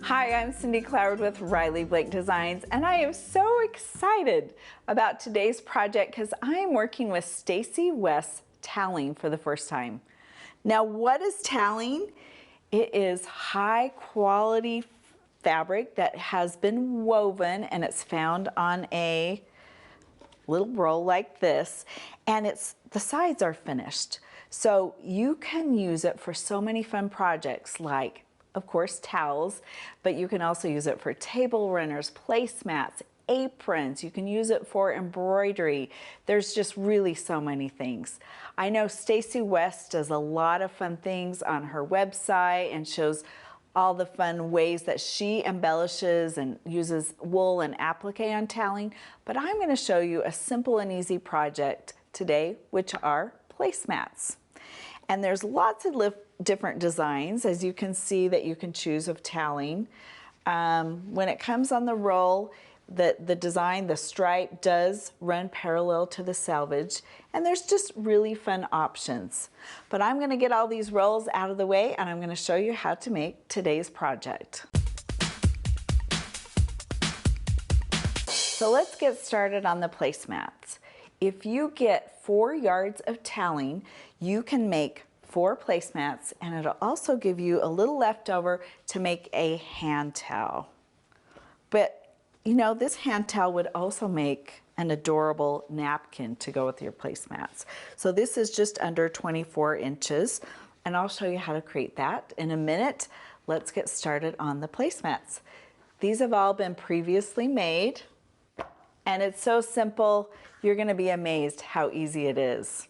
Hi, I'm Cindy Cloud with Riley Blake Designs, and I am so excited about today's project because I'm working with Stacy West's toweling for the first time. Now, what is toweling? It is high quality fabric that has been woven, and it's found on a little roll like this, and the sides are finished. So you can use it for so many fun projects like, of course, towels, but you can also use it for table runners, placemats, aprons. You can use it for embroidery. There's just really so many things. I know Stacy West does a lot of fun things on her website and shows all the fun ways that she embellishes and uses wool and applique on toweling, but I'm going to show you a simple and easy project today, which are placemats. And there's lots of different designs, as you can see, that you can choose of toweling. When it comes on the roll, the design, the stripe does run parallel to the selvage, and there's just really fun options. But I'm going to get all these rolls out of the way, and I'm going to show you how to make today's project. So let's get started on the placemats. If you get 4 yards of toweling, you can make 4 placemats, and it'll also give you a little leftover to make a hand towel. But you know, this hand towel would also make an adorable napkin to go with your placemats. So this is just under 24 inches, and I'll show you how to create that in a minute. Let's get started on the placemats. These have all been previously made, and it's so simple, you're gonna be amazed how easy it is.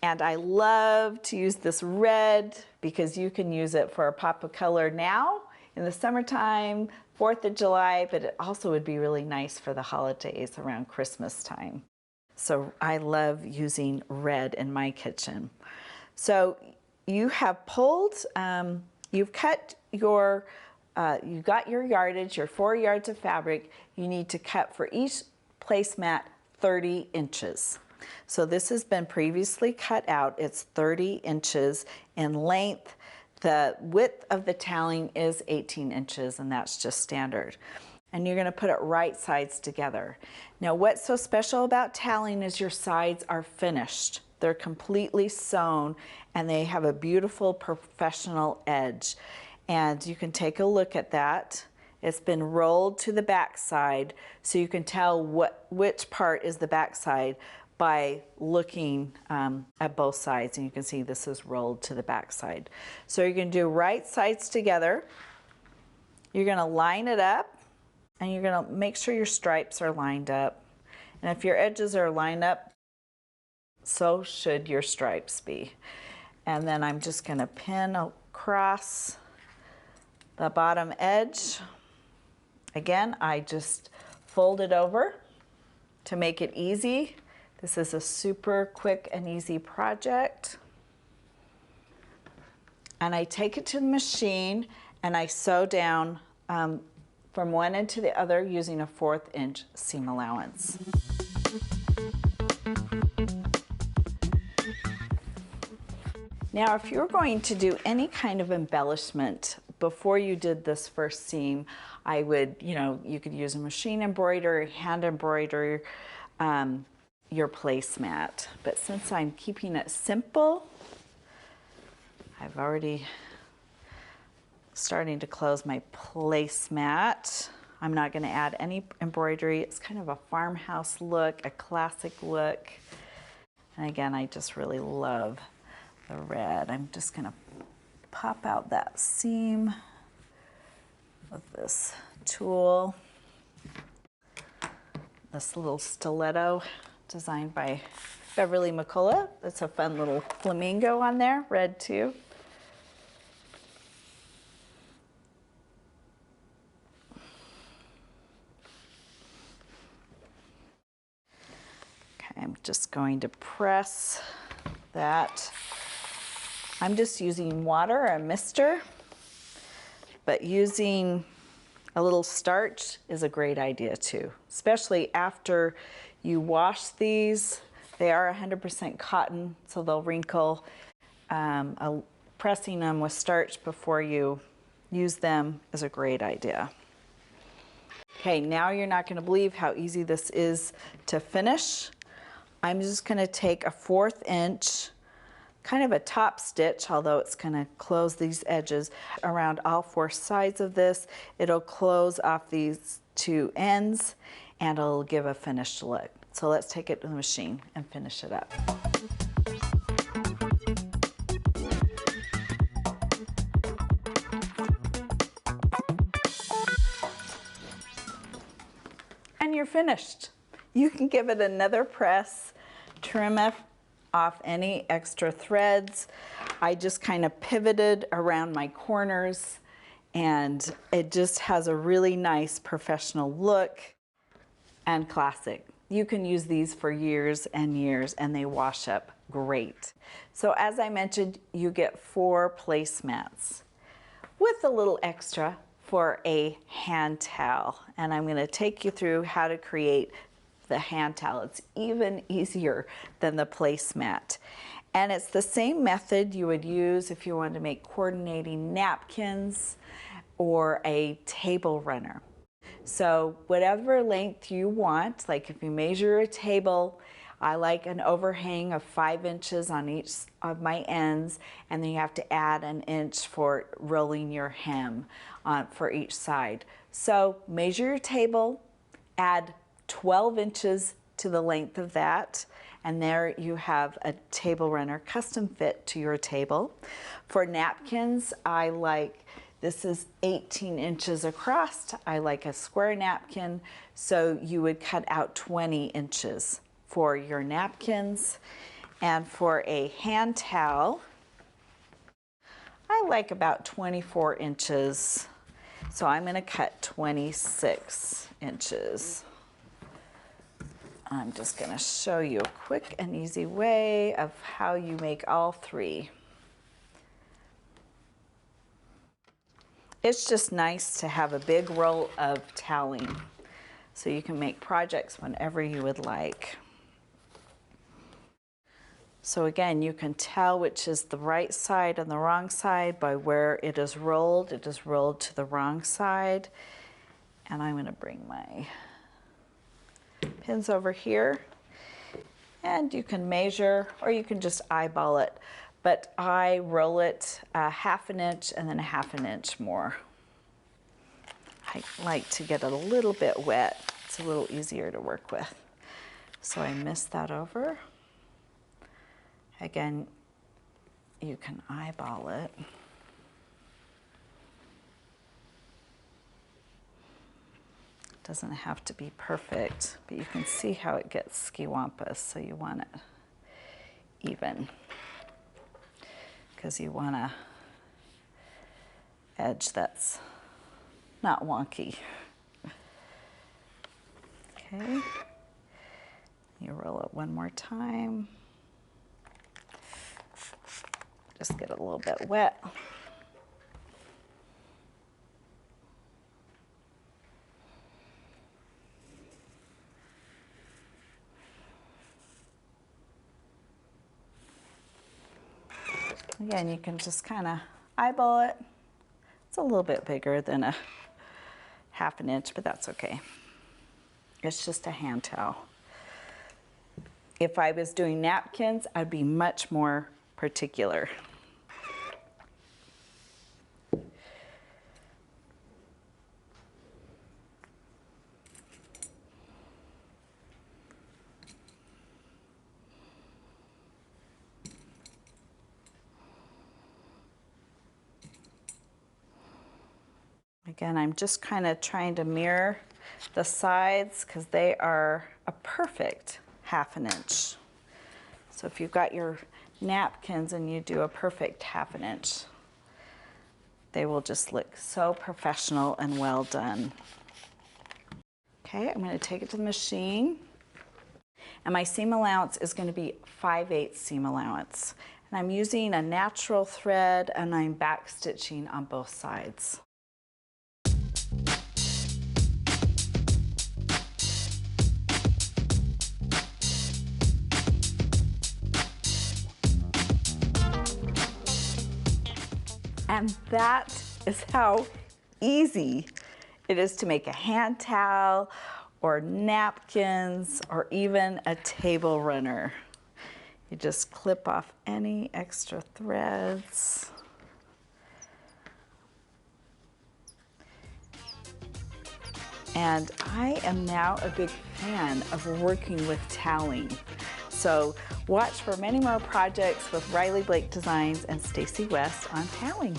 And I love to use this red because you can use it for a pop of color now in the summertime, 4th of July, but it also would be really nice for the holidays around Christmas time. So I love using red in my kitchen. So you have pulled, you've cut your, you got your yardage, your 4 yards of fabric. You need to cut for each placemat 30 inches. So this has been previously cut out. It's 30 inches in length. The width of the toweling is 18 inches, and that's just standard. And you're going to put it right sides together. Now, what's so special about toweling is your sides are finished. They're completely sewn, and they have a beautiful professional edge. And you can take a look at that. It's been rolled to the back side, so you can tell which part is the back side by looking at both sides, and you can see this is rolled to the back side. So you're going to do right sides together. You're going to line it up, and you're going to make sure your stripes are lined up. And if your edges are lined up, so should your stripes be. And then I'm just going to pin across the bottom edge. Again, I just fold it over to make it easy. This is a super quick and easy project. And I take it to the machine and I sew down from one end to the other using a 1/4 inch seam allowance. Now, if you're going to do any kind of embellishment before you did this first seam, I would, you could use a machine embroidery, hand embroidery, your placemat. But since I'm keeping it simple, I've already starting to close my placemat. I'm not going to add any embroidery. It's kind of a farmhouse look, a classic look. And again, I just really love the red. I'm just going to pop out that seam with this tool. This little stiletto designed by Beverly McCullough. It's a fun little flamingo on there, red too. Okay, I'm just going to press that. I'm just using water or a mister, but using a little starch is a great idea too, especially after you wash these. They are 100% cotton, so they'll wrinkle. Pressing them with starch before you use them is a great idea. Okay, now you're not going to believe how easy this is to finish. I'm just going to take a 1/4 inch, kind of a top stitch, although it's going to close these edges around all 4 sides of this. It'll close off these 2 ends and it'll give a finished look. So let's take it to the machine and finish it up. And you're finished. You can give it another press, trim off any extra threads. I just kind of pivoted around my corners and it just has a really nice professional look and classic. You can use these for years and years and they wash up great. So as I mentioned, you get 4 placemats with a little extra for a hand towel. And I'm going to take you through how to create the hand towel. It's even easier than the placemat. And it's the same method you would use if you wanted to make coordinating napkins or a table runner. So whatever length you want, like if you measure a table, I like an overhang of 5 inches on each of my ends, and then you have to add an inch for rolling your hem for each side. So measure your table, add 12 inches to the length of that, and there you have a table runner custom fit to your table. For napkins, this is 18 inches across. I like a square napkin, so you would cut out 20 inches for your napkins. And for a hand towel, I like about 24 inches. So I'm going to cut 26 inches. I'm just going to show you a quick and easy way of how you make all 3. It's just nice to have a big roll of toweling so you can make projects whenever you would like. So again, you can tell which is the right side and the wrong side by where it is rolled. It is rolled to the wrong side. And I'm going to bring my pins over here. And you can measure, or you can just eyeball it. But I roll it 1/2 inch and then 1/2 inch more. I like to get it a little bit wet. It's a little easier to work with. So I mist that over. Again, you can eyeball it. It doesn't have to be perfect, but you can see how it gets skiwampus, so you want it even, because you want a edge that's not wonky. Okay, you roll it one more time. Just get it a little bit wet. Again, you can just kind of eyeball it. It's a little bit bigger than a 1/2 inch, but that's okay. It's just a hand towel. If I was doing napkins, I'd be much more particular. Again, I'm just kind of trying to mirror the sides because they are a perfect 1/2 inch. So if you've got your napkins and you do a perfect 1/2 inch, they will just look so professional and well done. Okay, I'm going to take it to the machine. And my seam allowance is going to be 5/8 seam allowance. And I'm using a natural thread and I'm back stitching on both sides. And that is how easy it is to make a hand towel or napkins or even a table runner. You just clip off any extra threads. And I am now a big fan of working with toweling. So watch for many more projects with Riley Blake Designs and Stacy West on toweling.